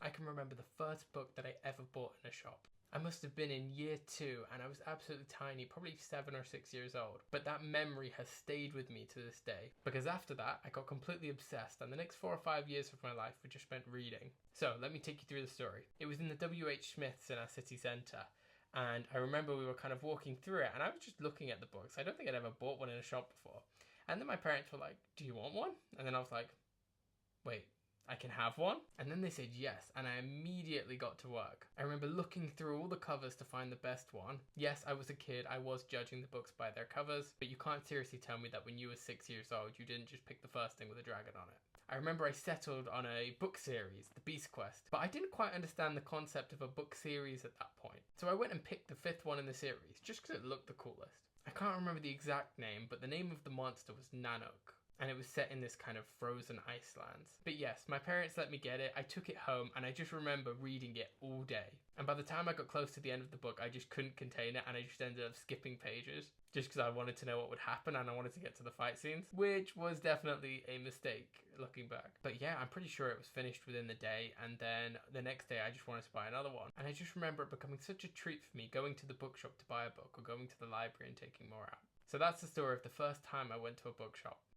I can remember the first book that I ever bought in a shop. I must have been in year 2 and I was absolutely tiny, probably 7 or 6 years old. But that memory has stayed with me to this day, because after that I got completely obsessed and the next 4 or 5 years of my life were just spent reading. So let me take you through the story. It was in the W.H. Smith's in our city centre, and I remember we were kind of walking through it and I was just looking at the books. I don't think I'd ever bought one in a shop before. And then my parents were like, "Do you want one?" And then I was like, "Wait, I can have one?" And then they said yes, and I immediately got to work. I remember looking through all the covers to find the best one. Yes, I was a kid, I was judging the books by their covers, but you can't seriously tell me that when you were 6 years old, you didn't just pick the first thing with a dragon on it. I remember I settled on a book series, The Beast Quest, but I didn't quite understand the concept of a book series at that point. So I went and picked the 5th one in the series, just because it looked the coolest. I can't remember the exact name, but the name of the monster was Nanook. And it was set in this kind of frozen Iceland. But yes, my parents let me get it, I took it home, and I just remember reading it all day. And by the time I got close to the end of the book, I just couldn't contain it, and I just ended up skipping pages. Just because I wanted to know what would happen, and I wanted to get to the fight scenes. Which was definitely a mistake, looking back. But yeah, I'm pretty sure it was finished within the day, and then the next day I just wanted to buy another one. And I just remember it becoming such a treat for me, going to the bookshop to buy a book, or going to the library and taking more out. So that's the story of the first time I went to a bookshop.